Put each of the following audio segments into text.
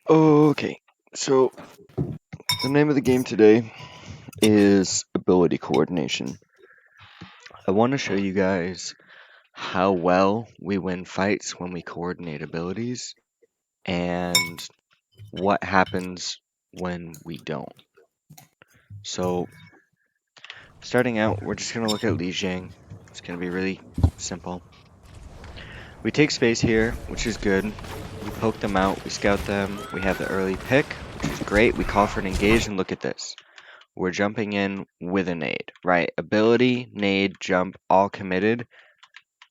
Okay, so the name of the game today is ability coordination. I want to show you guys how well we win fights when we coordinate abilities and what happens when we don't. So, starting out, we're just going to look at Li Jing. It's going to be really simple. We take space here, which is good. We poke them out, we scout them, we have the early pick, which is great. We call for an engage, and look at this. We're jumping in with a nade, right? Ability, nade, jump, all committed.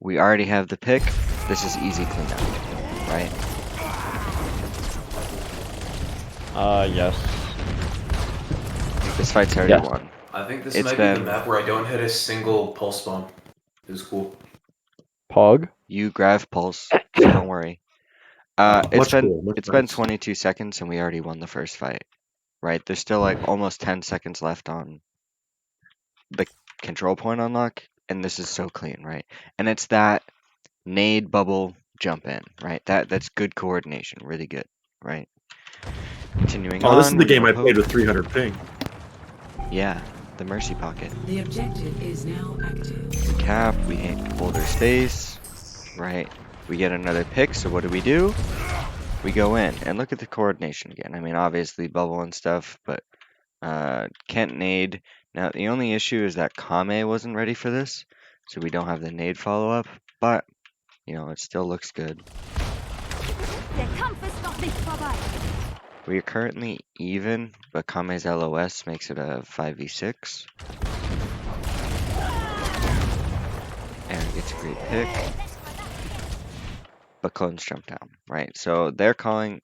We already have the pick. This is easy cleanup, right? Yes. This fight's already Yeah. won. I think this It's might be been- the map where I don't hit a single pulse bomb. This is cool. Pog. You grab pulse, so don't worry. It's been 22 seconds and we already won the first fight, right? There's still like almost 10 seconds left on the control point unlock, and this is so clean, right? And it's that nade bubble jump in, right? That's good coordination, really good, right? Continuing on. Oh, this is the game I poke. played with 300 ping. Yeah, the mercy pocket. The objective is now active. We cap, we hold our space, right? We get another pick, so what do? We go in, and look at the coordination again. I mean, obviously bubble and stuff, but can't nade. Now, the only issue is that Kame wasn't ready for this, so we don't have the nade follow-up, but, you know, it still looks good. We are currently even, but Kame's LOS makes it a 5v6. Aaron gets a great pick. But clones jump down, right? So they're calling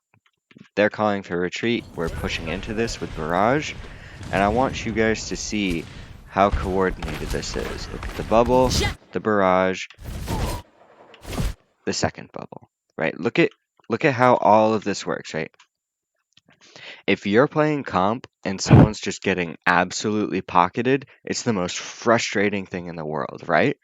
for retreat. We're pushing into this with barrage. And I want you guys to see how coordinated this is. Look at the bubble, the barrage, the second bubble, right? Look at how all of this works, right? If you're playing comp and someone's just getting absolutely pocketed, it's the most frustrating thing in the world, right?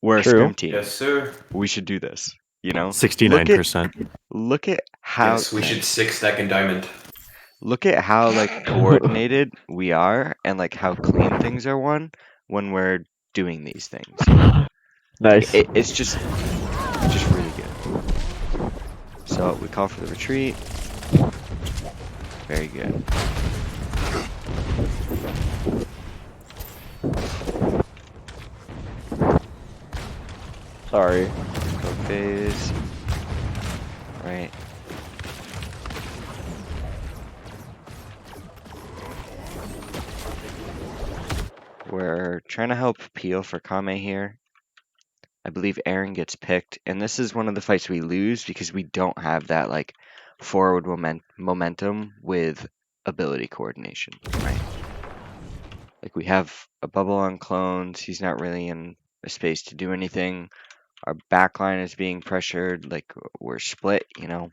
We're a scrim team. Yes, sir. We should do this, you know? 69%. Look at how... Yes, we should 6-stack in diamond. Look at how, like, coordinated we are and, like, how clean things are won when we're doing these things. Nice. It's just really good. So we call for the retreat. Very good. Sorry. Go phase. Right. We're trying to help peel for Kame here. I believe Aaron gets picked, and this is one of the fights we lose because we don't have that, like, forward momentum with ability coordination, right? Like, we have a bubble on clones, he's not really in a space to do anything. Our backline is being pressured, like, we're split, you know?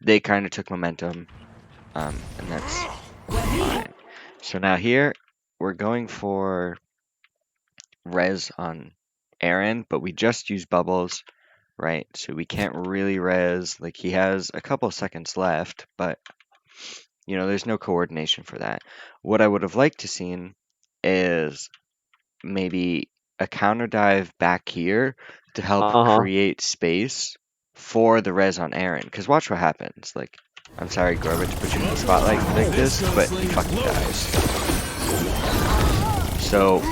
They kind of took momentum, and that's fine. So now here, we're going for res on Aaron, but we just use bubbles, right? So we can't really res. Like, he has a couple seconds left, but, you know, there's no coordination for that. What I would have liked to seen is maybe a counter dive back here to help create space for the res on Aaron. Because watch what happens. Like, I'm sorry, Gorba, to put you in the spotlight like this, but he fucking dies. So,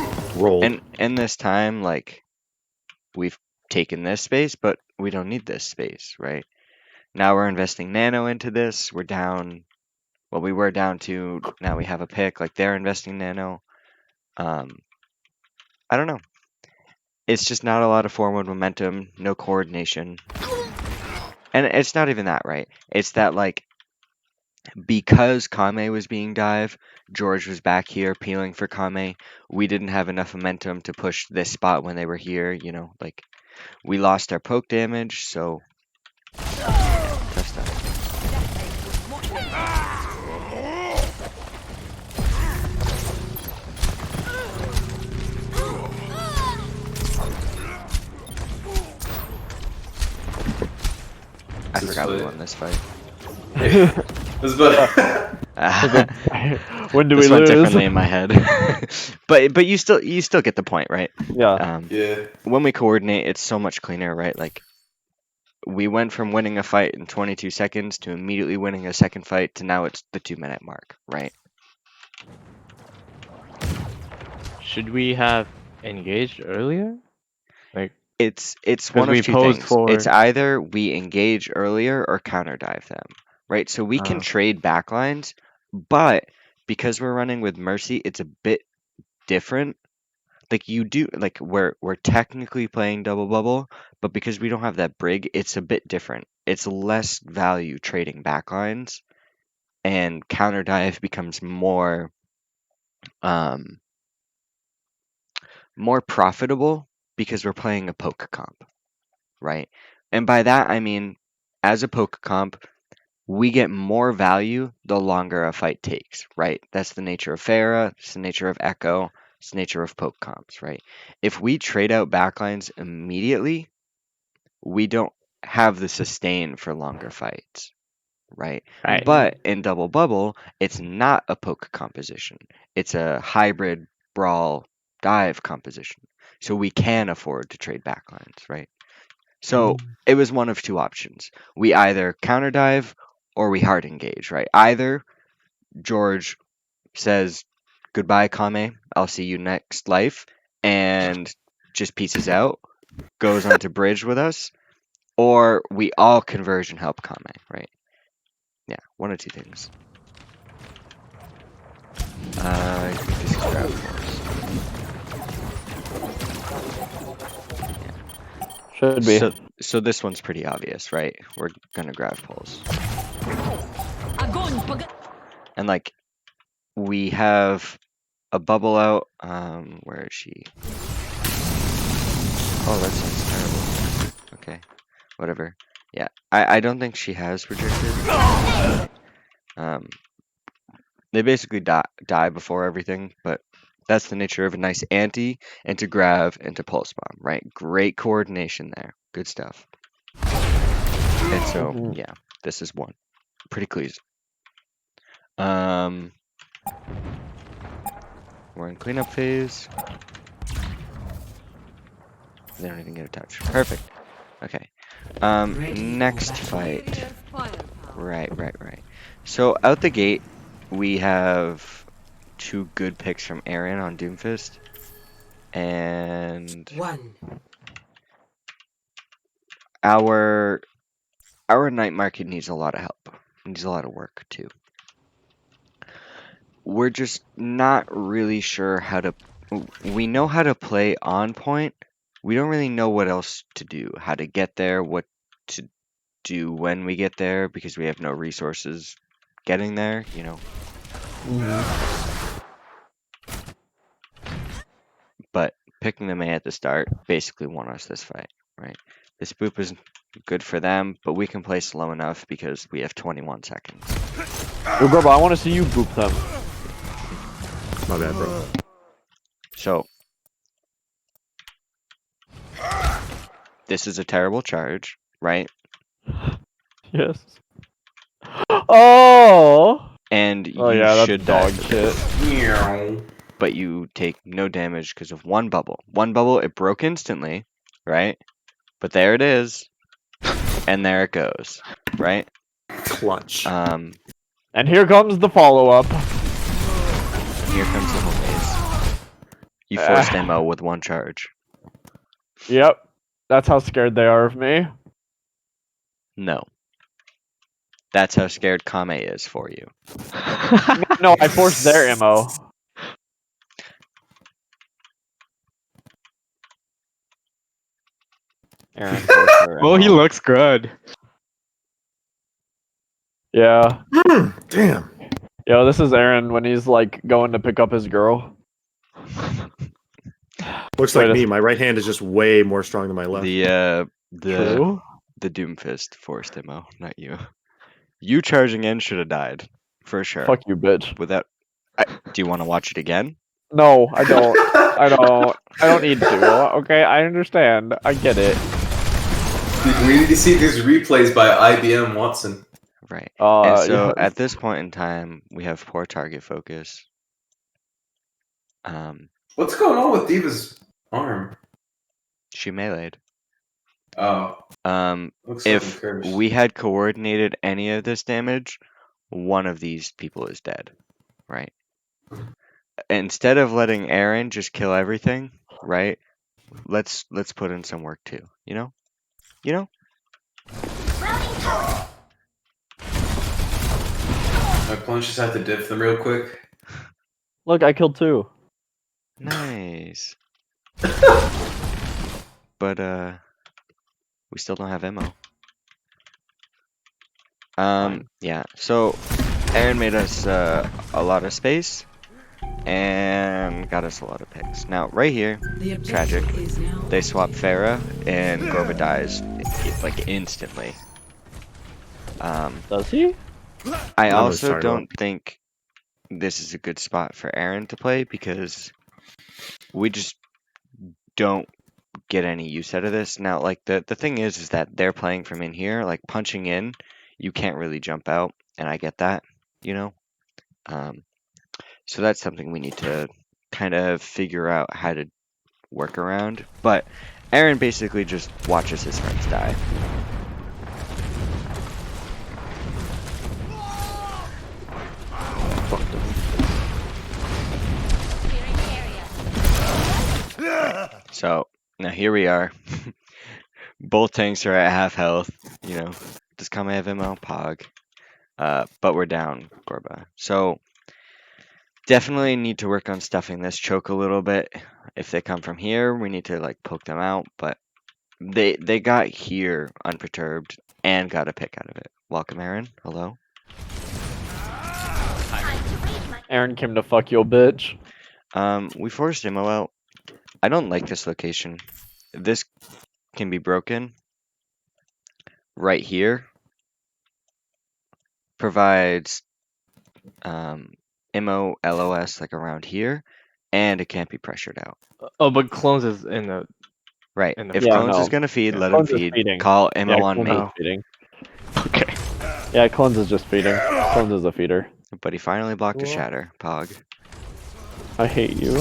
in this time, like, we've taken this space, but we don't need this space, right? Now we're investing nano into this. We're down, well, we were down to, now we have a pick, like they're investing nano. I don't know. It's just not a lot of forward momentum, no coordination. And it's not even that, right? It's that, like, because Kame was being dive, George was back here peeling for Kame. We didn't have enough momentum to push this spot when they were here, you know, like, we lost our poke damage, so yeah, tough stuff. I forgot we won this fight. It was about. When do this we went lose? differently in my head, but you still get the point, right? Yeah. Yeah. When we coordinate, it's so much cleaner, right? Like we went from winning a fight in 22 seconds to immediately winning a second fight to now it's the 2-minute mark, right? Should we have engaged earlier? Like, It's one because of we two posed things. for. It's either we engage earlier or counter dive them, right? So we can Oh. trade backlines, but because we're running with Mercy, it's a bit different. Like you do, like we're technically playing double bubble, but because we don't have that brig, it's a bit different. It's less value trading backlines, and counter dive becomes um more profitable because we're playing a poke comp, right? And by that I mean, as a poke comp, we get more value the longer a fight takes, right? That's the nature of Pharah, it's the nature of Echo, it's the nature of poke comps, right? If we trade out backlines immediately, we don't have the sustain for longer fights, right? Right. But in double bubble, it's not a poke composition. It's a hybrid brawl dive composition. So we can afford to trade backlines, right? So it was one of two options. We either counter dive or we hard engage, right? Either George says, goodbye, Kame, I'll see you next life, and just pieces out, goes onto bridge with us, or we all conversion help Kame, right? Yeah, one of two things. I think this is grab force. Should be. So this one's pretty obvious, right? We're gonna grab pulls. And like we have a bubble out. Where is she? Oh, that sounds terrible. Okay, whatever. Yeah, I don't think she has projected. They basically die before everything, but that's the nature of a nice anti, into grav, into pulse bomb, right? Great coordination there. Good stuff. And so, yeah, this is one. Pretty pleased. We're in cleanup phase. They don't even get a touch. Perfect. Okay. Next fight. Right. So out the gate, we have 2 good picks from Aaron on Doomfist, and our night market needs a lot of help. It needs a lot of work too. We're just not really sure how to. We know how to play on point. We don't really know what else to do. How to get there. What to do when we get there, because we have no resources getting there. You know. But picking the May at the start basically won us this fight, right? This boop is good for them, but we can play slow enough because we have 21 seconds. Yo, bro, I want to see you boop them. My bad, bro. So this is a terrible charge, right? Yes. Oh! And Oh you yeah, should that's die dog for shit. this, but you take no damage because of one bubble. One bubble, it broke instantly, right? But there it is, and there it goes, right? Clutch. And here comes the follow-up. Here comes the whole phase. You forced ammo with one charge. Yep. That's how scared they are of me. No. That's how scared Kame is for you. No, I forced their ammo. Aaron forced her Well, he ammo. looks good. Yeah. Damn. Yo, this is Aaron when he's like going to pick up his girl. Looks like me. My right hand is just way more strong than my left. True. The Doomfist forced ammo, not you. You charging in should have died, for sure. Fuck you, bitch. Without, do you want to watch it again? No, I don't. I don't need to. Okay, I understand. I get it. We need to see these replays by IBM Watson. Right. And so yeah. at this point in time, we have poor target focus. What's going on with Diva's arm? She meleeed. Oh, looks like If cursed. we had coordinated any of this damage, one of these people is dead, right? Instead of letting Aaron just kill everything, right? Let's put in some work too, you know? You know? My opponent just have to diff them real quick. Look, I killed 2. Nice. But we still don't have ammo. Fine. Yeah. So Aaron made us a lot of space and got us a lot of picks. Now right here, The objective tragic. is now They swap Farah and Gorba dies like instantly. Does he? I I'm also sorry, don't think this is a good spot for Aaron to play because we just don't get any use out of this. Now, like the thing is that they're playing from in here, like punching in, you can't really jump out, and I get that, you know. So that's something we need to kind of figure out how to work around. But Aaron basically just watches his friends die. So now here we are. Both tanks are at half health. You know, does Kame have ammo? Pog. But we're down Gorba. So definitely need to work on stuffing this choke a little bit. If they come from here, we need to like poke them out. But they got here unperturbed and got a pick out of it. Welcome, Aaron. Hello. Aaron came to fuck your bitch. We forced ammo out. I don't like this location. This can be broken. Right here provides MO LOS like around here, and it can't be pressured out. Oh, but clones is in the. Right. And If the- Yeah, Clones is no. gonna feed, Yeah. let him Clones is feed. feeding. Call MO Yeah, on Clones me. is feeding. Okay. Yeah, Clones is just feeding. Clones is a feeder. But he finally blocked a shatter. Pog. I hate you.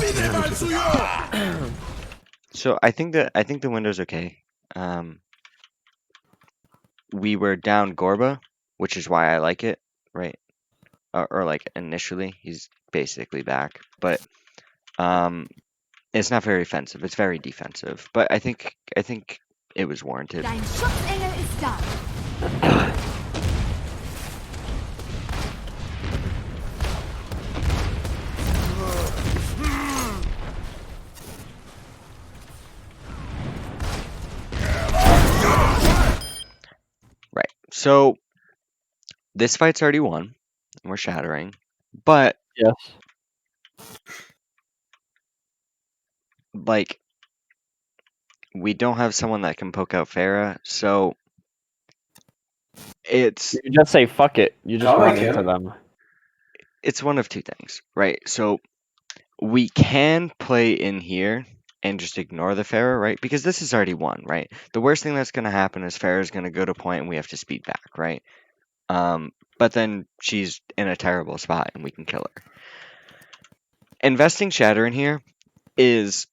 So I think the window's okay. We were down Gorba, which is why I like it, right? Or like initially, he's basically back, but it's not very offensive. It's very defensive. But I think it was warranted. Dein Schutzengel ist da. Right. So this fight's already won, and we're shattering. But Yes. like we don't have someone that can poke out Farah, so it's You just say fuck it. You just Oh, I run can. into them. one of two things, right? So we can play in here and just ignore the Farah, right? Because this is already won, right? The worst thing that's going to happen is Farah's going to go to point and we have to speed back, right? But then she's in a terrible spot and we can kill her. Investing Shatter in here is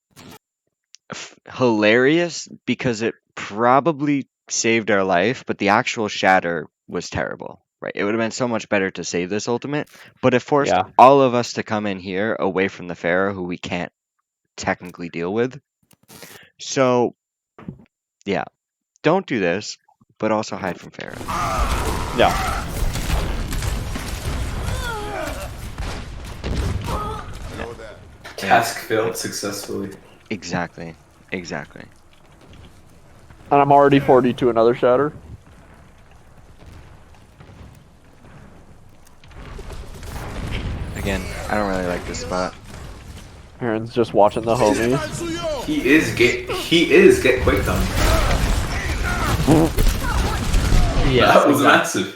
hilarious because it probably saved our life, but the actual Shatter was terrible, right? It would have been so much better to save this ultimate, but it forced Yeah. all of us to come in here away from the Pharaoh, who we can't technically deal with. So, yeah, don't do this, but also hide from Pharaoh. Yeah. Task failed successfully. Exactly. And I'm already 40 to another shatter. Again, I don't really like this spot. Aaron's just watching the homies. He is get quaked on. Yeah. That was massive.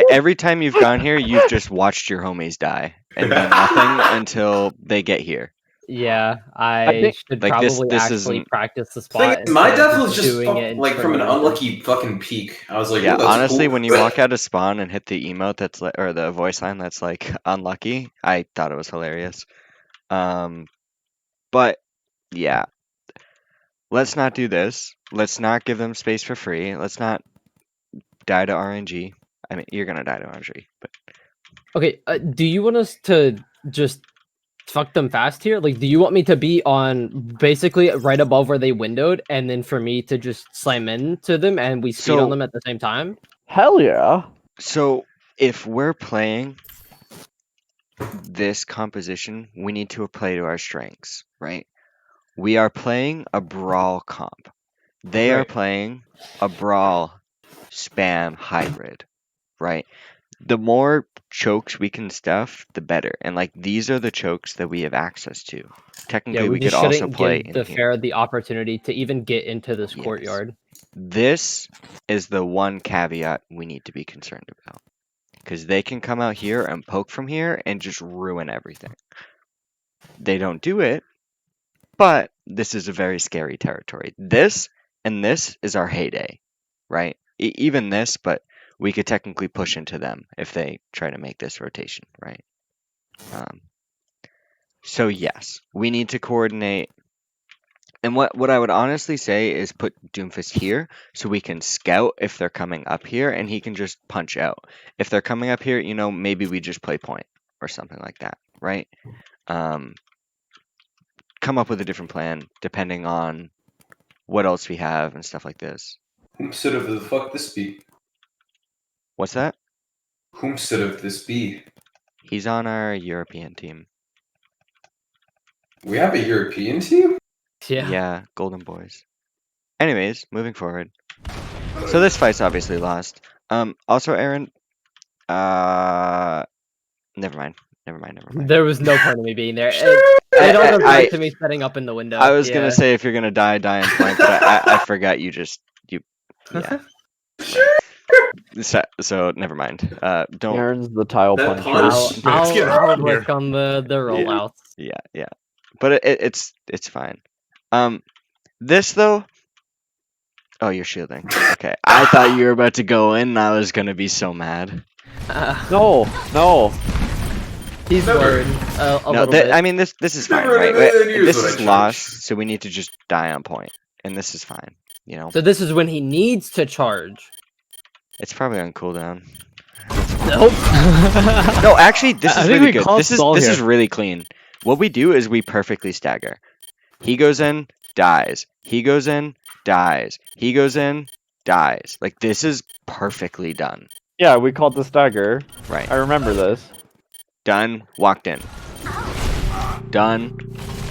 Every time you've gone here, you've just watched your homies die and done nothing until they get here. Yeah, I think- should like, this- probably this actually isn't- practice the Thing spot. is, my instead of death was just doing it like from an for no reason. unlucky fucking peek. I was like, Yeah, "Ooh, that's honestly, cool." when you walk out of spawn and hit the emote that's like, or the voice line that's like unlucky, I thought it was hilarious. But yeah, let's not do this. Let's not give them space for free. Let's not die to RNG. I mean, you're gonna die to RNG, but Okay, do you want us to just fuck them fast here? Like, do you want me to be on basically right above where they windowed, and then for me to just slam into them and we speed So- on them at the same time? Hell yeah. so if we're playing this composition, we need to play to our strengths, right? We are playing a brawl comp. They are Right. playing a brawl spam hybrid, right? The more chokes we can stuff, the better. And like, these are the chokes that we have access to. Technically, Yeah, we we could just also shouldn't play give in the here. fair the opportunity to even get into this Yes. courtyard. This is the one caveat we need to be concerned about. Because they can come out here and poke from here and just ruin everything. They don't do it, but this is a very scary territory. This and this is our heyday, right? Even this, but we could technically push into them if they try to make this rotation, right? So yes, we need to coordinate. And what I would honestly say is put Doomfist here so we can scout if they're coming up here and he can just punch out. If they're coming up here, you know, maybe we just play point or something like that, right? Come up with a different plan depending on what else we have and stuff like this. Whom should have the fuck this be? What's that? Whom should have this be? He's on our European team. We have a European team? Yeah. Golden Boys. Anyways, moving forward. So this fight's obviously lost. Also, Aaron, never mind. There was no point of me being there. It all goes back to me setting up in the window. I was yeah. gonna say if you're gonna die in point, but I forgot you yeah. So never mind. Don't. Aaron's the tile That puncher. punch- Let's get I'll out of here. work on the rollouts. Yeah. But it's fine. This though. Oh, you're shielding. Okay. I thought you were about to go in, and I was gonna be so mad. No. He's Never. worried a No, little bit. I mean this is fine, Never right? in a million years This would I is charge. lost, so we need to just die on point, and this is fine. You know, So this is when he needs to charge. it's probably on cooldown. Nope. No, actually, this I is think really we good. called This stall is here. really clean. What we do is we perfectly stagger. He goes in, dies. He goes in, dies. He goes in, dies. Like, this is perfectly done. Yeah, we called the stagger. Right. I remember this. Done, walked in. Done,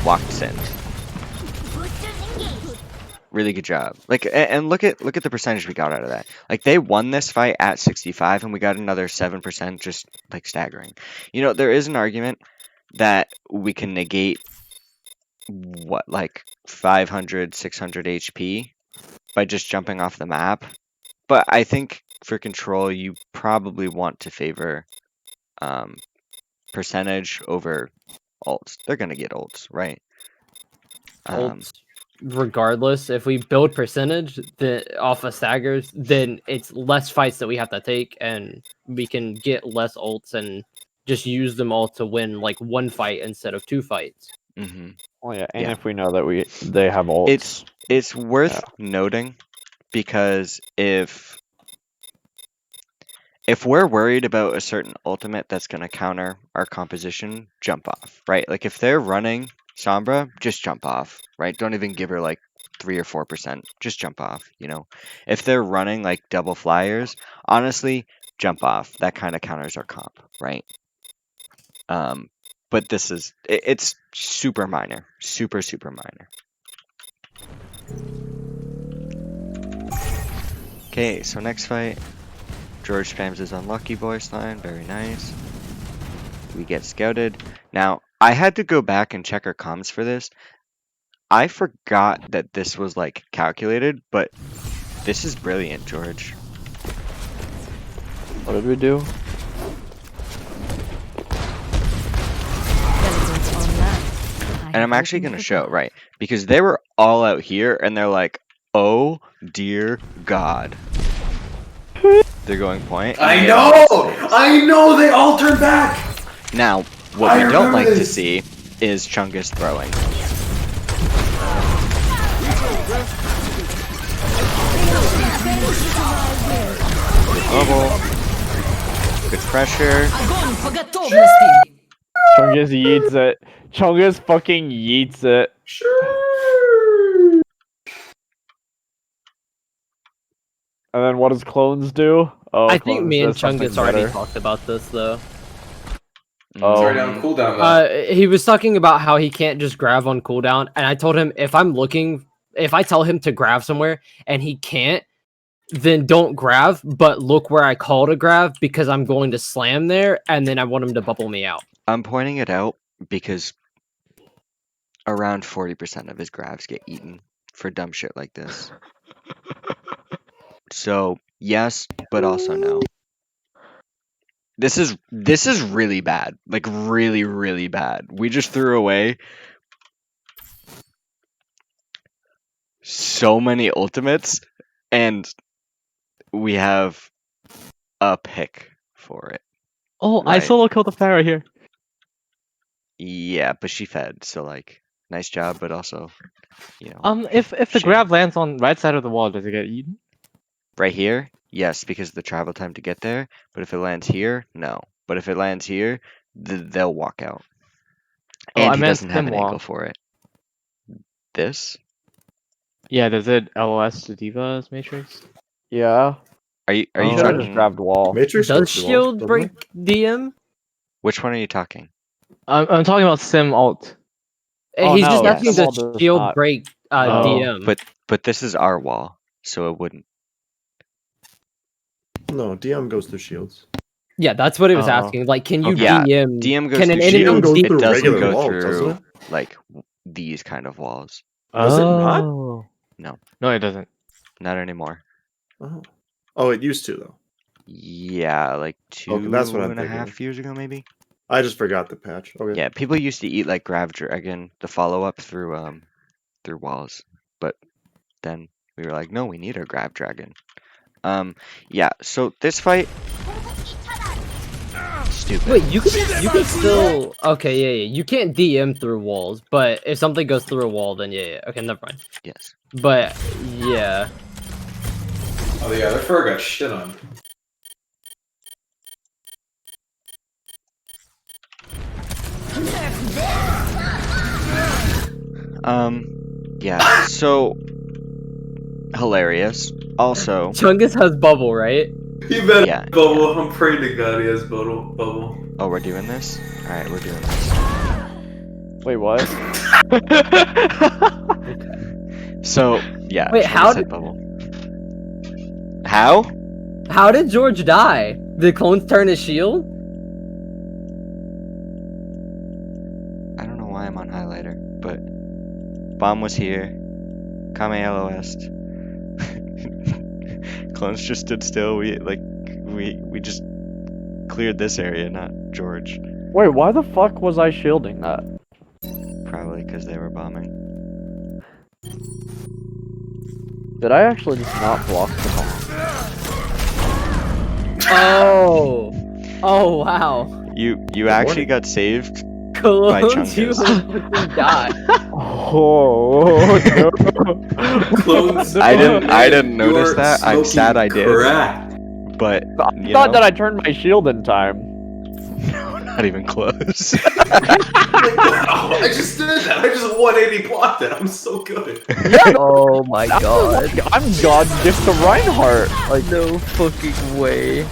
walked in. Really good job. Like, and look at the percentage we got out of that. Like, they won this fight at 65, and we got another 7% just like staggering. You know, there is an argument that we can negate what, like 500, 600 HP by just jumping off the map. But I think for control, you probably want to favor percentage over ults. They're gonna get ults, right? Ults, regardless, if we build percentage off of staggers, then it's less fights that we have to take, and we can get less ults and just use them all to win like one fight instead of two fights. Mm-hmm. Well, yeah, and Yeah. if we know that they have ults. It's worth noting because if we're worried about a certain ultimate that's going to counter our composition, jump off, right? Like if they're running Sombra, just jump off, right? Don't even give her like 3 or 4%. Just jump off, you know? If they're running like double flyers, honestly, jump off. That kind of counters our comp, right? But this is, it's super minor. Super minor. Okay, so next fight, George spams his unlucky voice line, very nice. We get scouted. Now, I had to go back and check our comms for this. I forgot that this was like calculated, but this is brilliant, George. What did we do? Residents on land. And I'm actually gonna show, right? Because they were all out here and they're like, oh dear God. They're going point. and I they know! have space. I know! They all turned back! Now, what I we don't remember like to this. see is Chungus throwing. Bubble. Good pressure. Chungus yeets it. Chungus fucking yeets it. Sure! And then what does clones do? Oh, I think Clones me and does something Chungus already better. talked about this though. It's Oh. already on cooldown though. He was talking about how he can't just grab on cooldown, and I told him if I tell him to grab somewhere and he can't, then don't grab, but look where I call to grab because I'm going to slam there, and then I want him to bubble me out. I'm pointing it out because around 40% of his grabs get eaten for dumb shit like this. So, yes, but also no. This is really bad. Like really, really bad. We just threw away so many ultimates and we have a pick for it. Oh, I Right. solo killed the Pharaoh here. Yeah, but she fed, so like nice job, but also, you know. If the Shame. grab lands on right side of the wall, does it get eaten? Right here, yes, because of the travel time to get there. But if it lands here, no. But if it lands here, they'll walk out. Oh, And I he meant doesn't have an stem angle wall. for it. This? Yeah, does it LOS to Diva's Matrix? Yeah. Are you You should have talking? just grabbed wall. Matrix Does goes through walls, shield doesn't break it? DM? Which one are you talking? I'm talking about Sim alt. Oh, He's no, just asking yes. does Wall does shield not. break Oh, DM? But this is our wall, so it wouldn't. No, DM goes through shields. Yeah, that's what he was Oh. asking. Like, can you Okay. Yeah, DM? DM goes can an through enemy DM shields. goes DM? It through doesn't regular go walls, through doesn't it? like these kind of walls. Does it not? Oh. No. No, it doesn't. Not anymore. Oh. Oh, it used to though. Yeah, like Okay, that's what I'm two and a thinking half of. years ago, maybe. I just forgot the patch. Okay. Yeah, people used to eat like Grav Dragon, the follow up through walls, but then we were like, no, we need our Grav Dragon. Yeah. So this fight, stupid. Wait, you can still okay, yeah. You can't DM through walls, but if something goes through a wall, then yeah. Okay, never mind. Yes. But yeah, Oh yeah, their fur got shit on. Yeah. So hilarious. Also, Chungus has bubble, right? He better Yeah, bubble. I'm praying to God he has bubble. oh, we're doing this. All right, we're doing this. Wait, what? So yeah. Wait, Chungus how had did- bubble? How? How did George die? Did clones turn his shield? I don't know why I'm on highlighter, but bomb was here. Kame LOS. Clones just stood still. We just cleared this area, not George. Wait, why the fuck was I shielding that? Probably because they were bombing. Did I actually just not block the bomb? Oh, oh wow. You actually got saved. Clones, you Chungus. fucking died. Oh no! Clones. I didn't notice You're that. I'm sad I did. crack. But I you thought know, that I turned my shield in time. not even close. Wow, I just did that. I just 180 blocked it. I'm so good. Oh my god. I'm God gift to Reinhardt. Like, No fucking way.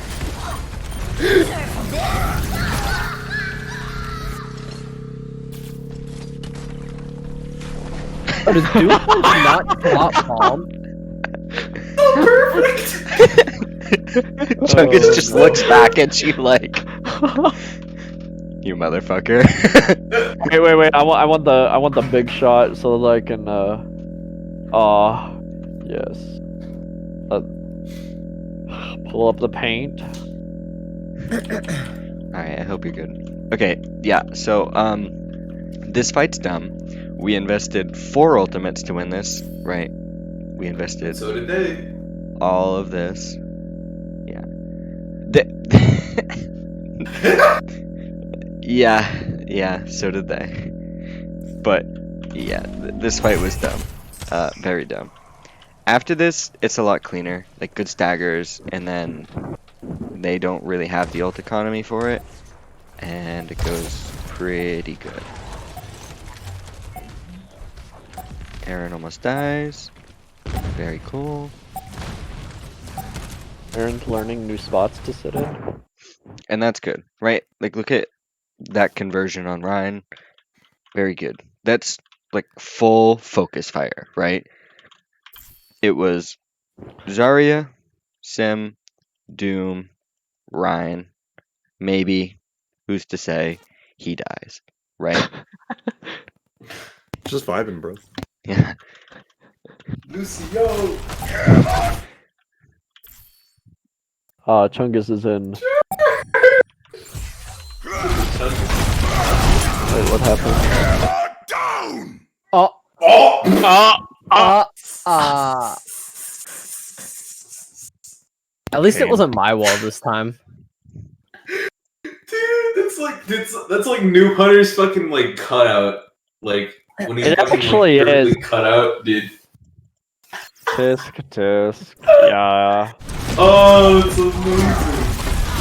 Oh, does Duke not drop bomb? Chungus just looks back at you like, you motherfucker. wait. I want the big shot so that I can yes. Pull up the paint. Alright, I hope you're good. Okay, yeah, so This fight's dumb. We invested 4 ultimates to win this, right? We invested So did they. all of this. Yeah. Yeah, so did they. But yeah, this fight was dumb. Very dumb. After this, it's a lot cleaner. Like good staggers, and then they don't really have the ult economy for it, and it goes pretty good. Aaron almost dies. Very cool. Aaron's learning new spots to sit in. And that's good, right? Like, look at that conversion on Ryan. Very good. That's like full focus fire, right? It was Zarya, Sim, Doom, Ryan. Maybe, who's to say, he dies, right? Just vibing, bro. Yeah. Lucio! Chungus is in. Wait, what happened? Oh. At least it wasn't my wall this time. Dude, that's like New Hunter's fucking like cutout. Like when he's It fucking actually like, is. perfectly cut out, dude. Tisk. Yeah. Oh, it's amazing.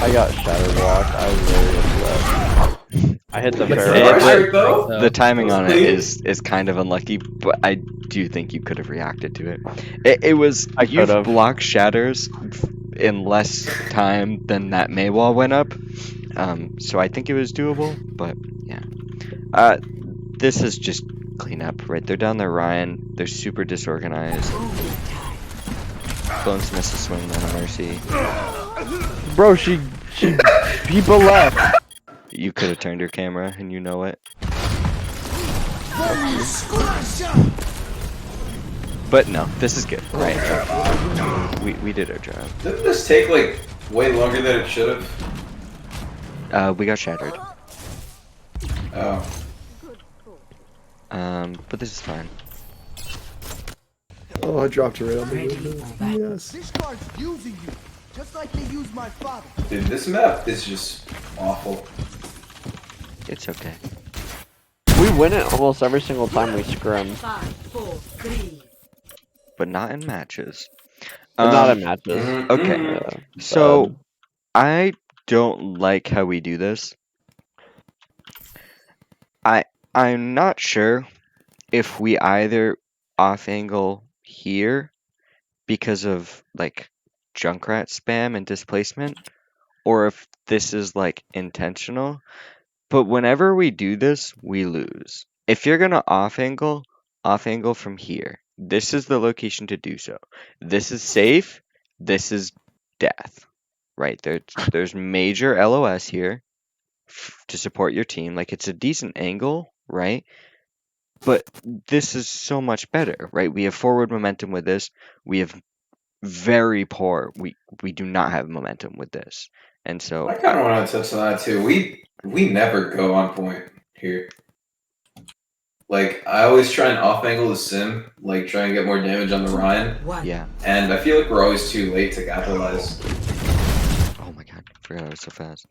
I got shattered walked. I was very upset. I hit the Yeah, barrel. Right, though? The timing on it Clean. is kind of unlucky, but I do think you could have reacted to it. It was I you've could've. blocked shatters in less time than that Maywall went up, so I think it was doable. But yeah, this is just cleanup, right? They're down there, Ryan. They're super disorganized. Clones miss a swing, then a mercy. Bro, she people left. You could have turned your camera, and you know it. But no, this is good, right? We did our job. Didn't this take like way longer than it should have? We got shattered. Oh. But this is fine. Oh, I dropped it right on the Ready window. for battle. Yes. This card's using you, just like they used my father. Dude, this map is just awful. It's okay. We win it almost every single time we scrim. 5, 4, 3. But not in matches. But not in matches. Mhm. Okay. Yeah, So I don't like how we do this. I'm not sure if we either off angle here because of like Junkrat spam and displacement, or if this is like intentional. But whenever we do this, we lose. If you're gonna off angle from here. This is the location to do so. This is safe. This is death. Right? There's major LOS here to support your team. Like, it's a decent angle, right? But this is so much better, right? We have forward momentum with this. We have very poor. We do not have momentum with this. And so I kind of want to touch on that too. We never go on point here. Like, I always try and off angle the sim, like try and get more damage on the Ryan, 1. yeah. and I feel like we're always too late to capitalize. Oh my god, I forgot I was so fast.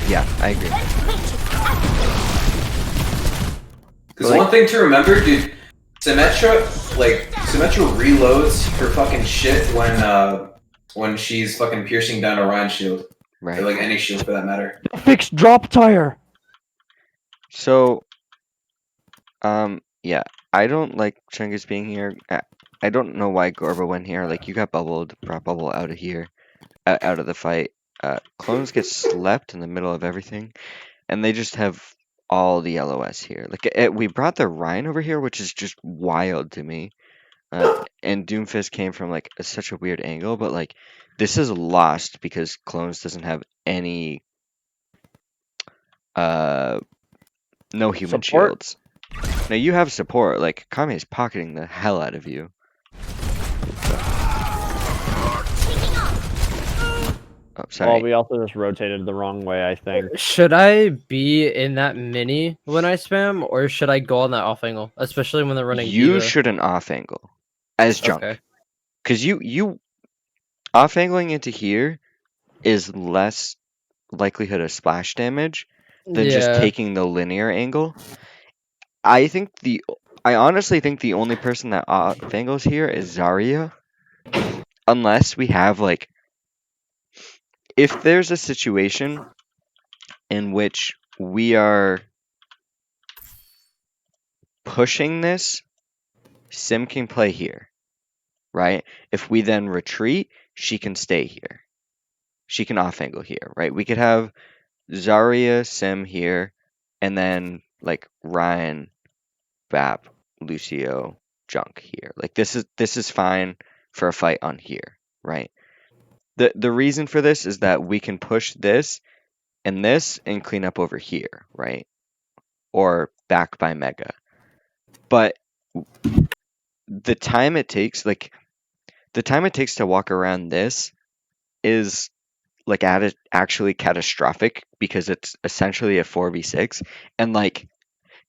Yeah, I agree. Because one thing to remember, dude, Symmetra reloads her fucking shit when she's fucking piercing down a Ryan shield. Right. Or like any shield for that matter. Fix drop tire. So, yeah, I don't like Chungus being here. I don't know why Gorba went here. Like, you got bubbled, brought bubble out of here, out of the fight. Clones get slept in the middle of everything, and they just have all the LOS here. Like, we brought the Rhine over here, which is just wild to me. And Doomfist came from like such a weird angle, but like this is lost because Clones doesn't have any no human Support? shields. Now you have support. Like, Kame is pocketing the hell out of you. Oh, sorry. Well, we also just rotated the wrong way, I think. Should I be in that mini when I spam, or should I go on that off angle, especially when they're running You Diva? shouldn't off angle as junk. Okay. Because you off angling into here is less likelihood of splash damage than just taking the linear angle. I honestly think the only person that off angles here is Zarya. Unless we have like, if there's a situation in which we are pushing this, Sim can play here, right? If we then retreat, she can stay here. She can off angle here, right? We could have Zarya, Sim here, and then like Ryan, Bap, Lucio, Junk here. Like this is fine for a fight on here, right? The reason for this is that we can push this and clean up over here, right? Or back by Mega. But the time it takes to walk around this is like actually catastrophic because it's essentially a 4v6 and like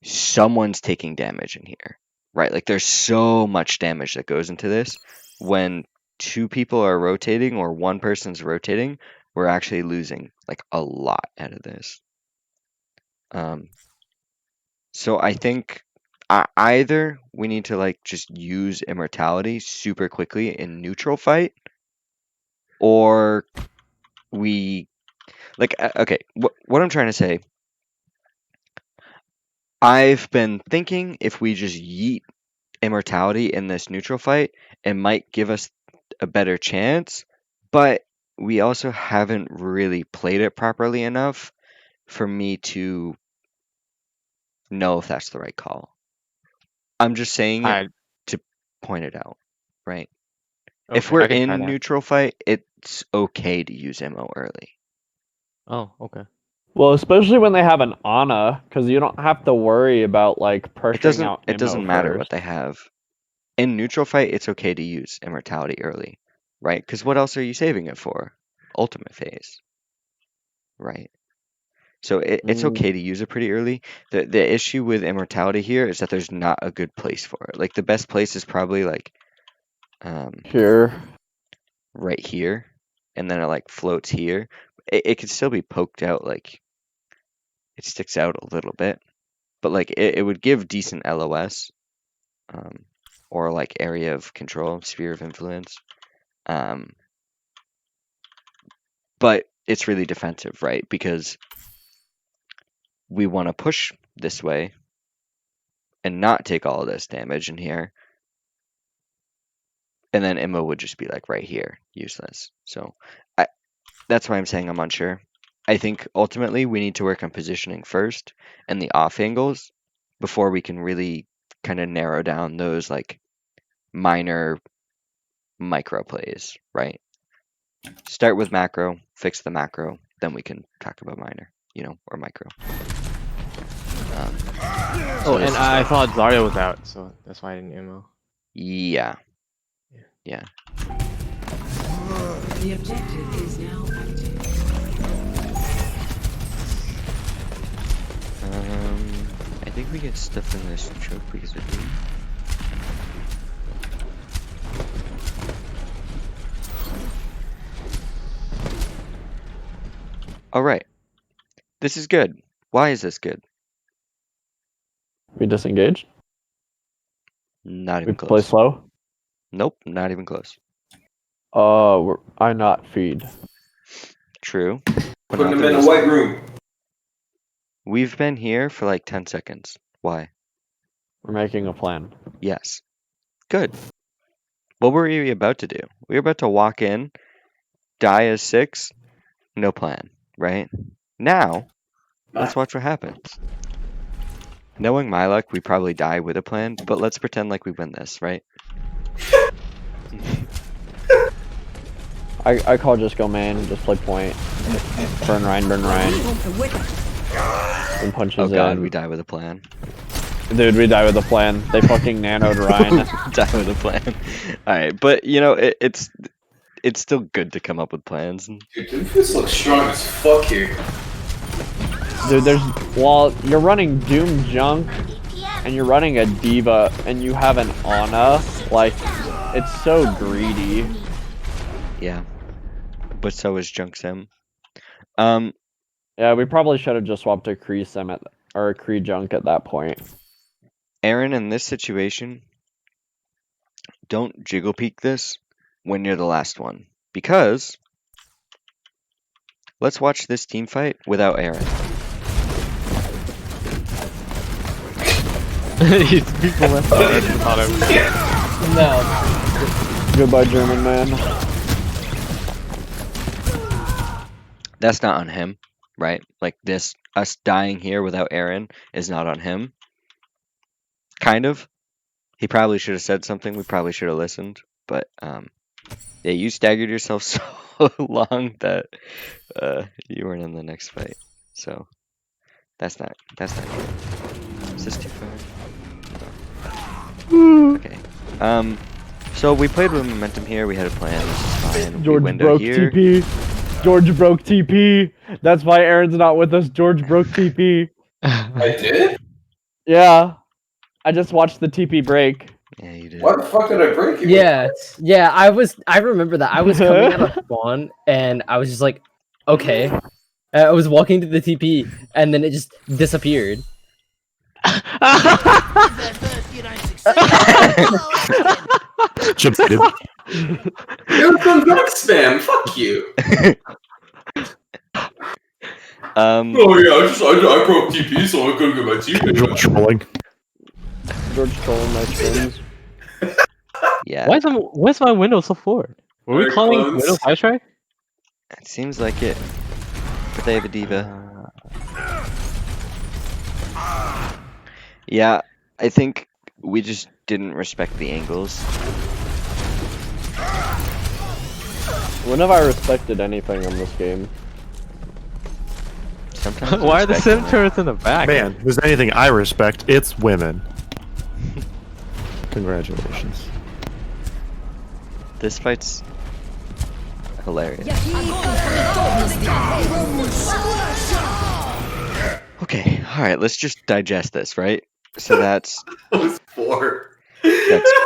someone's taking damage in here, right? Like there's so much damage that goes into this. When two people are rotating or one person's rotating, we're actually losing like a lot out of this. So I think either we need to like just use immortality super quickly in neutral fight, or we like okay. What I'm trying to say, I've been thinking if we just yeet immortality in this neutral fight, it might give us a better chance, but we also haven't really played it properly enough for me to know if that's the right call. I'm just saying it to point it out, right? Okay, if we're I can try in that. neutral fight, it's okay to use ammo early. Oh, okay. Well, especially when they have an Ana, because you don't have to worry about like pressuring out. It doesn't ammo matter first. what they have. In neutral fight, it's okay to use immortality early, right? Because what else are you saving it for? Ultimate phase, right? So it's okay to use it pretty early. The issue with immortality here is that there's not a good place for it. Like the best place is probably like Here. right here, and then it like floats here. It could still be poked out, like it sticks out a little bit, but like it would give decent LOS, or like area of control, sphere of influence. But it's really defensive, right? Because we want to push this way and not take all of this damage in here. And then Immo would just be like right here, useless. So that's why I'm saying I'm unsure. I think ultimately we need to work on positioning first and the off angles before we can really kind of narrow down those like minor micro plays, right? Start with macro, fix the macro, then we can talk about minor, or micro. Oh, and I thought Zarya was out, so that's why I didn't ammo. Yeah. The objective is now active. I think we get stuff in this choke because of me. Alright. This is good. Why is this good? We disengaged. Not We even play close. slow. Nope, not even close. I not feed. True. But Putting not them the in a least. white room. We've been here for like 10 seconds. Why? We're making a plan. Yes. Good. What were we about to do? We were about to walk in, die as 6, no plan, right? Now, let's watch what happens. Knowing my luck, we probably die with a plan, but let's pretend like we win this, right? I call just go main, just play point. Burn Ryan. And punches Oh god, in. we die with a plan. Dude, we die with a plan. They fucking nanoed Ryan. Die with a plan. Alright, but it's it's still good to come up with plans. Dude, Doomfist looks strong as fuck here. Dude, well, you're running Doom Junk, and you're running a Diva, and you have an Ana. Like, it's so greedy. Yeah, but so is Junk Sim. Yeah, we probably should have just swapped to Kree Sim or Kree Junk at that point. Aaron, in this situation, don't jiggle peek this when you're the last one, because let's watch this team fight without Aaron. These people left No. Goodbye, German man. That's not on him, right? Like us dying here without Aaron is not on him. Kind of. He probably should have said something. We probably should have listened. But yeah, you staggered yourself so long that you weren't in the next fight. So that's not good. Is this too far? No. Okay. So we played with momentum here. We had a plan. This is fine. George window broke here. TP. George broke TP. That's why Aaron's not with us. George broke TP. I did? Yeah. I just watched the TP break. Yeah, you did. Why the fuck did I break it? Yeah, I remember that. I was coming out of spawn, and I was just like, okay. I was walking to the TP, and then it just disappeared. Chip-sided. Here comes duck spam. Fuck you. Oh yeah, I broke TP, so I couldn't get my TP. Trolling. George trolling my streams. Yeah. Why's my window so forward? Were we Very calling close. window high strike? It seems like it. But they have a diva. Yeah, I think we just didn't respect the angles. When have I respected anything in this game? Sometimes Why are the respect sim turrets in the back? Man, if there's anything I respect, it's women. Congratulations. This fight's hilarious. Okay, alright, let's just digest this, right? So that's That was 4.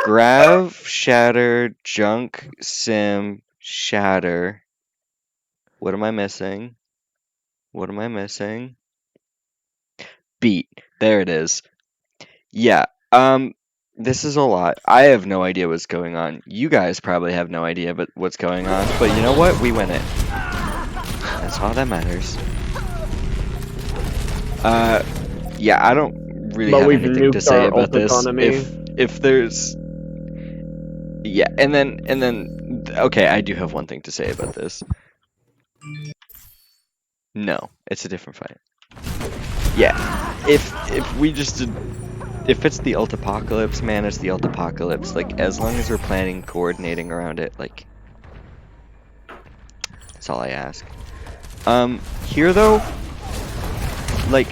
Grav, Shatter, Junk, Sim, Shatter. What am I missing? What am I missing? Beat. There it is. Yeah, this is a lot. I have no idea what's going on. You guys probably have no idea but what's going on. But you know what? We win it. That's all that matters. Yeah, I don't really But have we've anything to nuked say our about ult this. economy. If there's yeah, and then okay, I do have one thing to say about this. No, it's a different fight. Yeah, if we just did, if it's the ult apocalypse, man, it's the ult apocalypse. Like, as long as we're planning, coordinating around it, like, that's all I ask. Here though, like,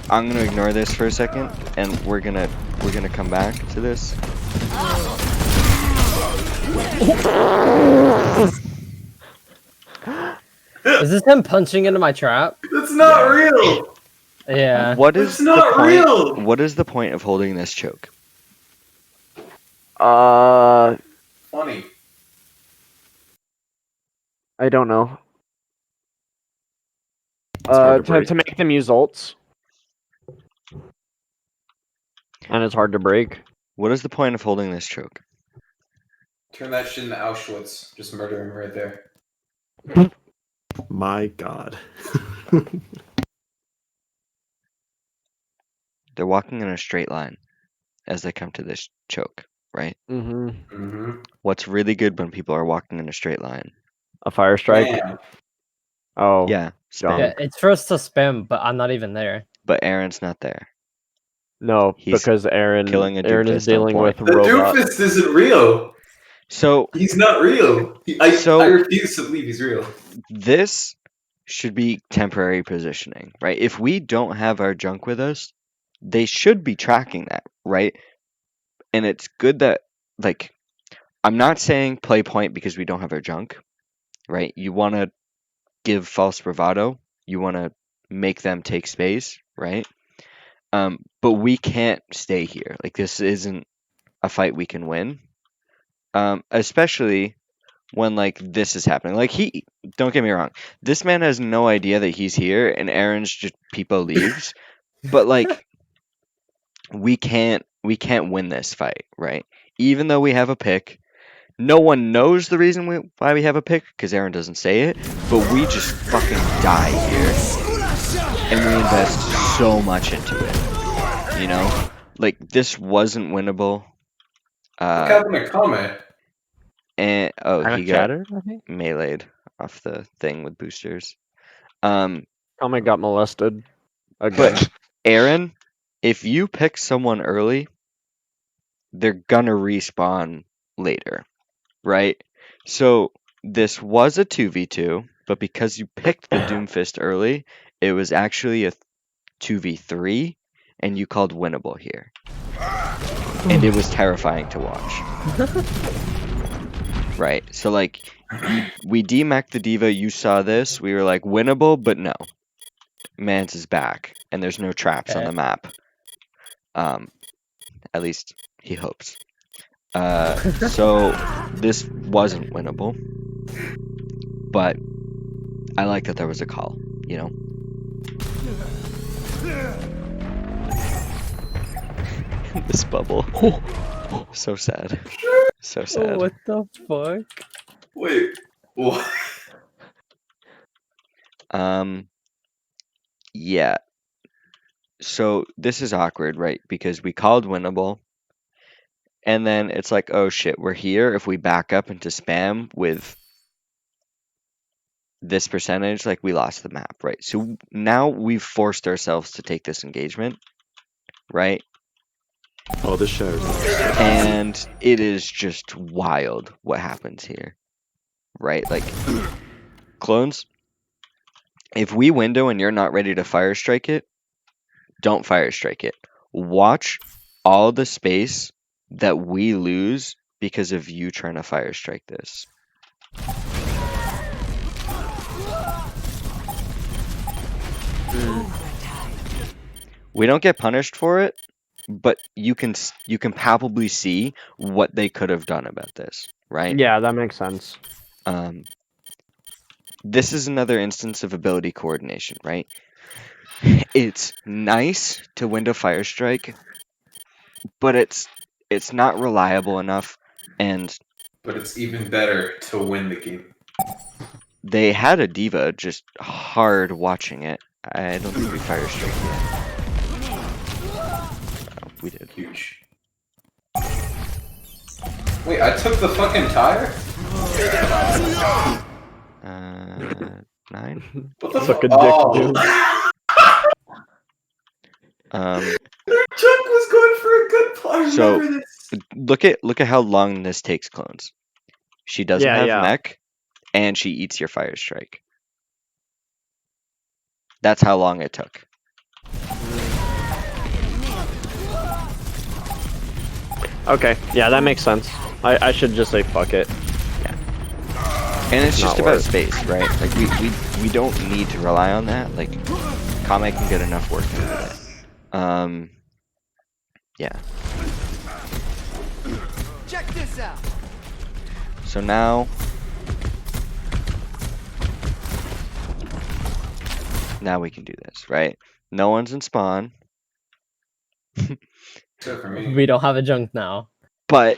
I'm gonna ignore this for a second, and we're gonna come back to this. Is this him punching into my trap? That's not real. Yeah. What is That's not the point? real. What is the point of holding this choke? I Funny. don't know. hard to break. To make them use ults. And it's hard to break. What is the point of holding this choke? Turn that shit into Auschwitz. Just murder him right there. My God. They're walking in a straight line as they come to this choke, right? Mm-hmm. Mm-hmm. What's really good when people are walking in a straight line? A fire strike. Damn. Oh. Yeah, spam. Yeah, it's for us to spam, but I'm not even there. But Aaron's not there. No, He's because Aaron killing a Aaron is doofus on dealing with point. The robot. doofus isn't real. So He's not real. I So- refuse to believe he's real. this should be temporary positioning, right? If we don't have our junk with us, they should be tracking that, right? And it's good that, like, I'm not saying play point because we don't have our junk, right? You want to give false bravado. You want to make them take space, right? But we can't stay here. Like, this isn't a fight we can win. Especially when, like, this is happening. Like, don't get me wrong, this man has no idea that he's here, and Aaron's just people leaves. But, like, we can't win this fight, right? Even though we have a pick, no one knows the reason why we have a pick, because Aaron doesn't say it, but we just fucking die here. And we invest so much into it, you know? Like, this wasn't winnable. What happened to Kame? And, he got Shattered, I think? meleeed off the thing with boosters. Kame got molested. Again. But, Aaron, if you pick someone early, they're gonna respawn later, right? So this was a 2v2, but because you picked the Doomfist early, it was actually a 2v3, and you called winnable here. And it was terrifying to watch. Right, so like, we demec'd the D.Va, you saw this, we were like, winnable, but no. Mans is back, and there's no traps on the map. At least he hopes. So this wasn't winnable, but I like that there was a call, you know? This bubble. So sad. So sad. What the fuck? Wait, what? Yeah. So this is awkward, right? Because we called winnable, and then it's like, oh shit, we're here. If we back up into spam with this percentage, like, we lost the map, right? So now we've forced ourselves to take this engagement, right? Oh, this shatters. And it is just wild what happens here, right? Like, clones, if we window and you're not ready to fire strike it, don't fire strike it. Watch all the space that we lose because of you trying to fire strike this. We don't get punished for it, but you can palpably see what they could have done about this, right? Yeah, that makes sense. This is another instance of ability coordination, right? It's nice to window fire strike, but it's not reliable enough, and But it's even better to win the game. they had a D.Va just hard watching it. I don't think we fire strike yet. Oh, we did. Huge. Wait, I took the fucking tire? 9. What the Suck fuck? a dick, Oh. Their junk was going for a good part. So- Remember this? Look at how long this takes, clones. She doesn't have Yeah. mech, and she eats your fire strike. That's how long it took. Okay, yeah, that makes sense. I should just say fuck it. And it's just Not about worth. space, right? Like, we don't need to rely on that. Like, Kame can get enough work out of it. Yeah. Check this out. So now we can do this, right? No one's in spawn, Except for me. We don't have a junk now. but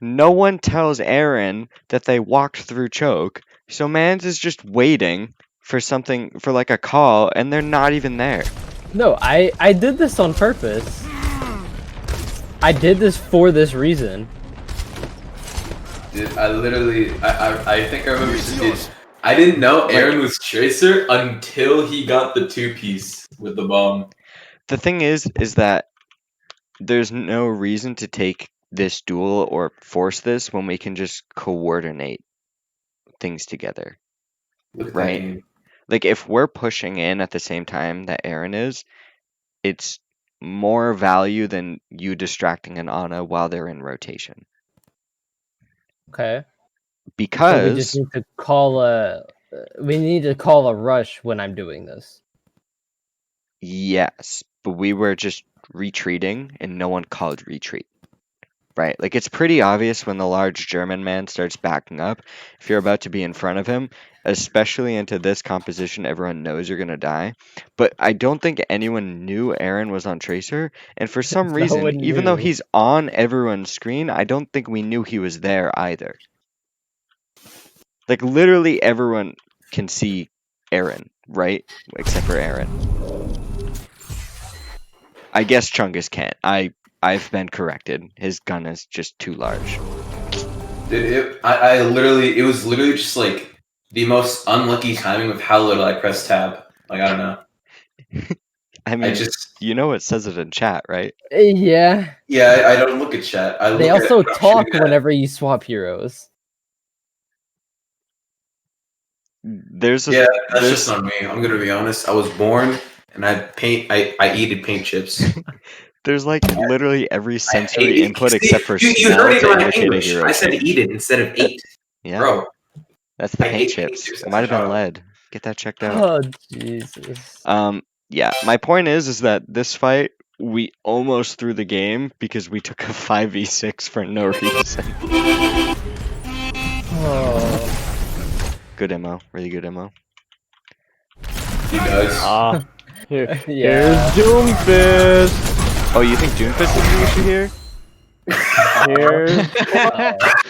no one tells Aaron that they walked through choke, so Mans is just waiting for something, for like a call, and they're not even there. No, I did this on purpose. I did this for this reason. Dude, I literally, I think I remember this. I didn't know Aaron was Tracer until he got the 2-piece with the bomb. The thing is that there's no reason to take this duel or force this when we can just coordinate things together. Look at Right. that game. Like, if we're pushing in at the same time that Aaron is, it's more value than you distracting an Ana while they're in rotation. Okay. So we just Because need to call a. We need to call a rush when I'm doing this. yes, but we were just retreating and no one called retreat. Right? Like it's pretty obvious when the large German man starts backing up. If you're about to be in front of him, especially into this composition, everyone knows you're gonna die. But I don't think anyone knew Aaron was on Tracer, and for some No reason, one even though knew. he's on everyone's screen, I don't think we knew he was there either. Like literally everyone can see Aaron, right? Except for Aaron. I guess Chungus can't. I've been corrected. His gun is just too large. Dude, I literally, it was literally just like the most unlucky timing with how little I pressed tab. Like, I don't know. I mean, just, you know it says it in chat, right? Yeah. yeah, I don't look at chat. I They look also at what I'm talk shooting at. whenever you swap heroes. There's a Yeah, that's there's, just on me. I'm gonna be honest. I was born and I eated paint chips. there's like literally every sensory See, input except for you heard smell it in to my indicate a English. hero I said change. eat it instead of ate. Yeah, Bro, that's the I paint hate paint chips. chips It as might a have been child. lead. Get that checked out. Oh Jesus. Yeah, my point is that this fight we almost threw the game because we took a 5v6 for no reason. Oh. Good ammo, really good ammo. He does. Here's Yeah. Doomfist. Oh, you think Doomfist is the issue here? Here's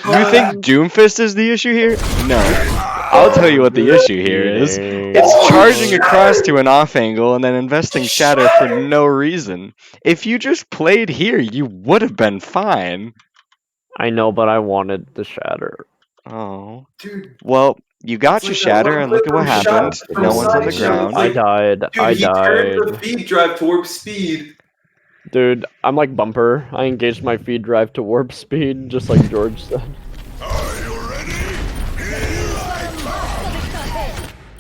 You think Doomfist is the issue here? No. I'll tell you what the issue here is. It's charging across to an off angle and then investing shatter for no reason. If you just played here, you would have been fine. I know, but I wanted the shatter. Oh. Dude, Well, you got it's your like shatter and look at what shot happened. from No one's on the side shot. ground. I died. Dude, I he turned the died. feed drive to warp speed. Dude, I'm like Bumper. I engaged my feed drive to warp speed, just like George said.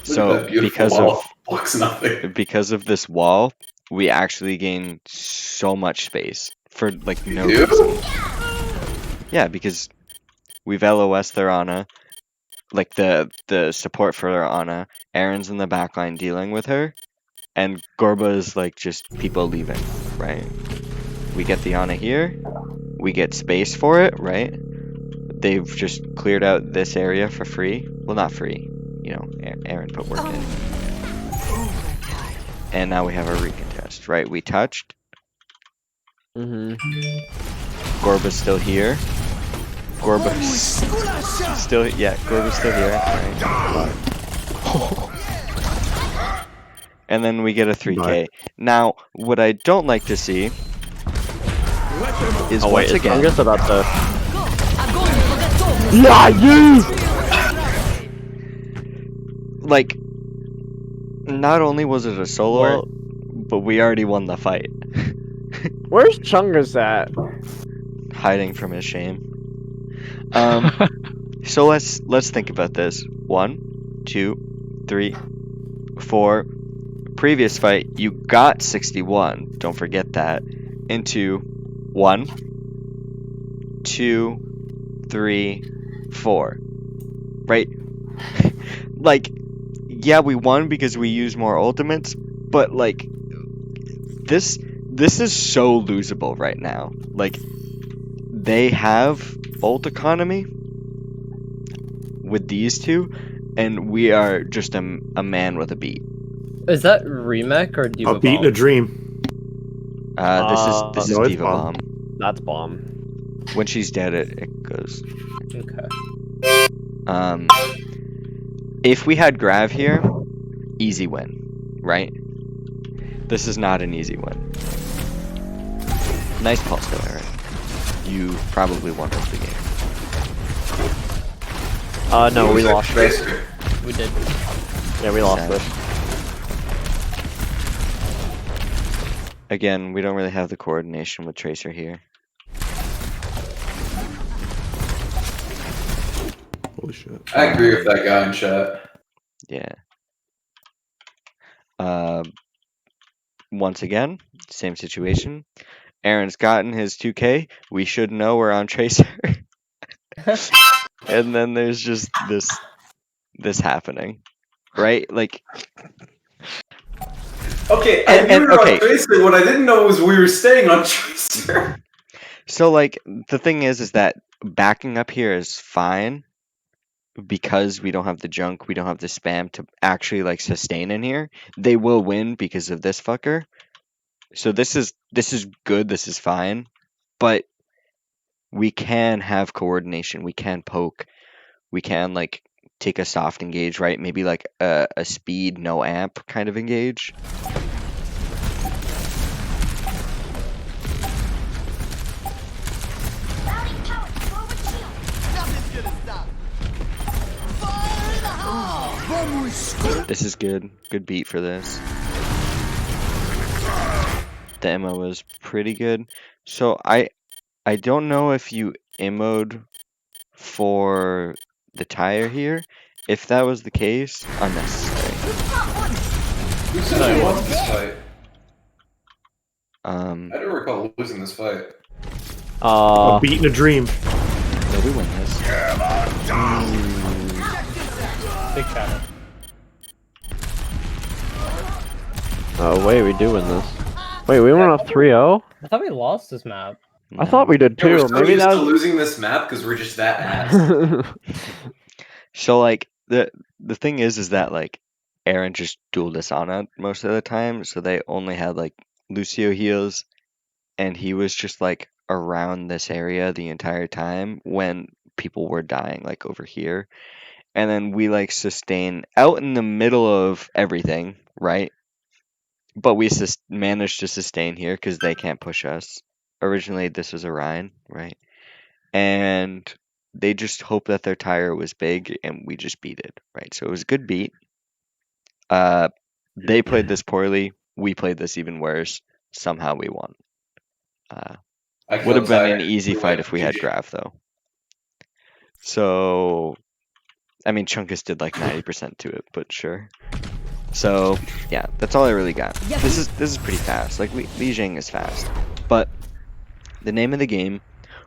So because wall. of Blocks nothing. because of this wall, we actually gain so much space for like no You do? reason. Yeah, because we've LOS their Ana, like the support for their Ana. Aaron's in the backline dealing with her, and Gorba is like just people leaving, right? We get the Ana here, we get space for it, right? They've just cleared out this area for free. Well, not free, you know. Aaron put work in, and now we have a recontest, right? We touched. Gorba's still here. Gorba's still, yeah, Gorba's still here. Right. And then we get a 3K. Now, what I don't like to see is once again. I'm just about to. Yeah, you. Like, not only was it a solo, but we already won the fight. Where's Chungus at? Hiding from his shame. So let's think about this. 1, 2, 3, 4. Previous fight, you got 61. Don't forget that. Into 1, 2, 3, 4. Right? Like, yeah, we won because we used more ultimates, but like this is so losable right now. Like, they have ult economy with these two, and we are just a man with a beat. Is that remake or Diva A beat in a Bomb? dream. This is no, it's Diva bomb. Bomb. That's bomb. When she's dead, it goes. Okay. If we had Grav here, easy win, right? This is not an easy win. Nice pulse though, Aaron. You probably won us the game. No, we lost this. We did. Yeah, we lost Sad. this. Again, we don't really have the coordination with Tracer here. Holy shit. I agree with that guy in chat. Yeah. once again, same situation. Aaron's gotten his 2K. We should know we're on Tracer. And then there's just this happening, right? Like, Okay, I and, knew and we were okay, on Tracer. What I didn't know was we were staying on Tracer. so like the thing is that backing up here is fine because we don't have the junk, we don't have the spam to actually like sustain in here. They will win because of this fucker. So this is good, this is fine, but we can have coordination, we can poke, we can like take a soft engage, right? Maybe like a speed no amp kind of engage. This is good. Good beat for this. The ammo was pretty good. So I don't know if you emoed for the tire here. If that was the case, unnecessary. Who said we won this fight? I I don't recall losing this fight. A beat in a dream. no, we win this. Big shadow. Oh wait, we do win this. Wait, we went off 3-0? I thought we lost this map. I thought we did Yeah, we're too. still Maybe used that to was. losing this map because we're just that ass. So like the thing is that like Aaron just dueled us on it most of the time, so they only had like Lucio heals, and he was just like around this area the entire time when people were dying like over here. And then we like sustain out in the middle of everything, right? But we managed to sustain here because they can't push us. Originally, this was Orion, right? And they just hoped that their tire was big, and we just beat it, right? So it was a good beat. They played this poorly. We played this even worse. Somehow we won. Would have been an easy fight if we had Graph, though. So, I mean, Chunkus did like 90% to it, but sure. So, yeah, that's all I really got. This is pretty fast. Like, Li Jing is fast. But the name of the game,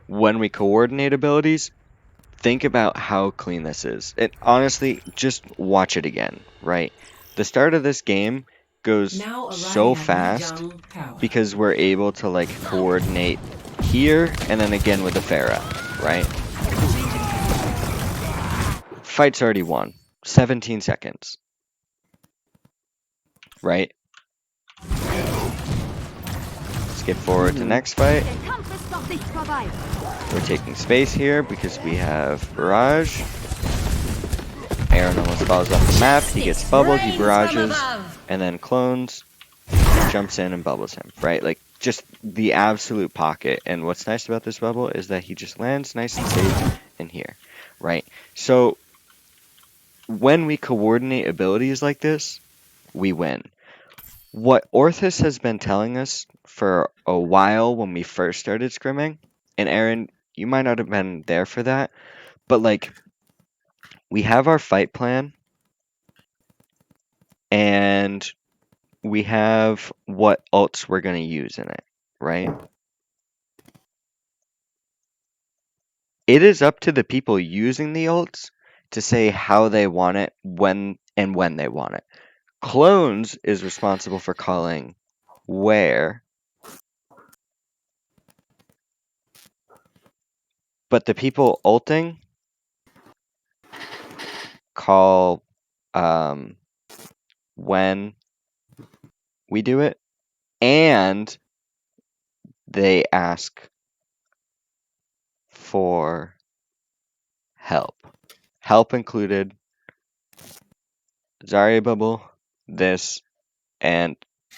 when we coordinate abilities, think about how clean this is. It honestly, just watch it again, right? The start of this game goes Now so arriving at fast Young Tower. because we're able to like coordinate here and then again with the Pharah, right? Fight's already won. 17 seconds. Right? Skip forward to next fight. We're taking space here because we have Barrage. Aaron almost falls off the map. He gets bubbled, he barrages, and then clones, jumps in and bubbles him, right? Like, just the absolute pocket. And what's nice about this bubble is that he just lands nice and safe in here, right? So, when we coordinate abilities like this, we win. What Orthus has been telling us for a while when we first started scrimming, and Aaron, you might not have been there for that, but like, we have our fight plan, and we have what ults we're going to use in it, right? It is up to the people using the ults to say how they want it, when they want it. Clones is responsible for calling where, but the people ulting call when we do it, and they ask for help. Help included Zarya bubble, this, and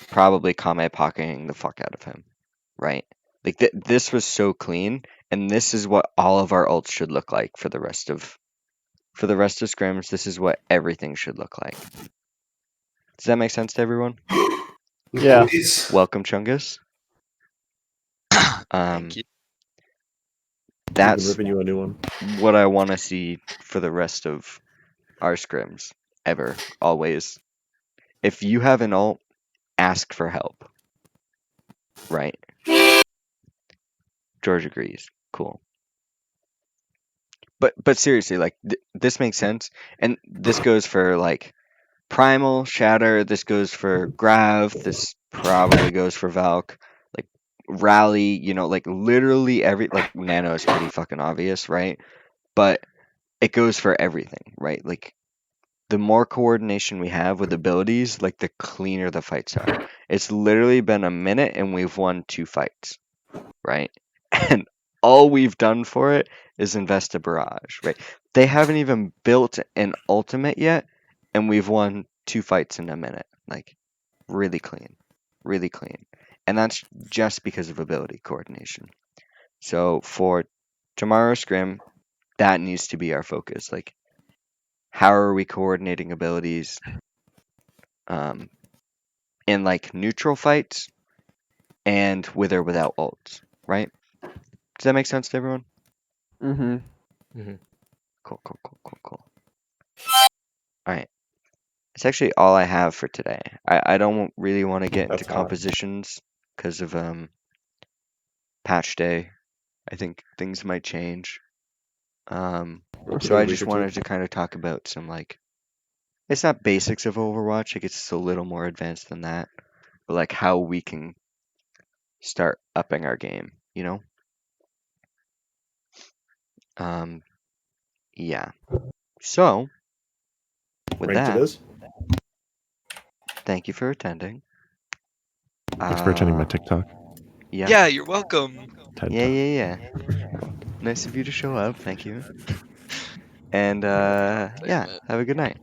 probably Kame pocketing the fuck out of him, right? Like this was so clean, and this is what all of our ults should look like for the rest of scrims. This is what everything should look like. Does that make sense to everyone? Yeah. Welcome, Chungus. Thank you. That's ripping you a new one. what I want to see for the rest of our scrims, ever, always. If you have an ult, ask for help. right? George agrees. Cool. But seriously, like this makes sense, and this goes for like Primal, Shatter. This goes for Grav. This probably goes for Valk. Like Rally, you know, like literally like Nano is pretty fucking obvious, right? But it goes for everything, right? Like the more coordination we have with abilities, like the cleaner the fights are. It's literally been a minute and we've won 2 fights, right? And all we've done for it is invest a barrage, right? They haven't even built an ultimate yet, and we've won 2 fights in a minute. Like, really clean. Really clean. And that's just because of ability coordination. So for tomorrow's scrim, that needs to be our focus. Like, how are we coordinating abilities in like neutral fights and with or without ults, right? Does that make sense to everyone? Mm-hmm. Cool. All right. It's actually all I have for today. I don't really want to get into That's hot. compositions because of patch day. I think things might change. So I just wanted to kind of talk about some like, it's not basics of Overwatch. Like it's a little more advanced than that, but like how we can start upping our game. You know. Yeah. So with Ranked it that, is. thank you for attending. Thanks for attending my TikTok. Yeah. Yeah, you're welcome. TED Yeah. Talk. Nice of you to show up. Thank you. And Thanks, yeah, man. have a good night.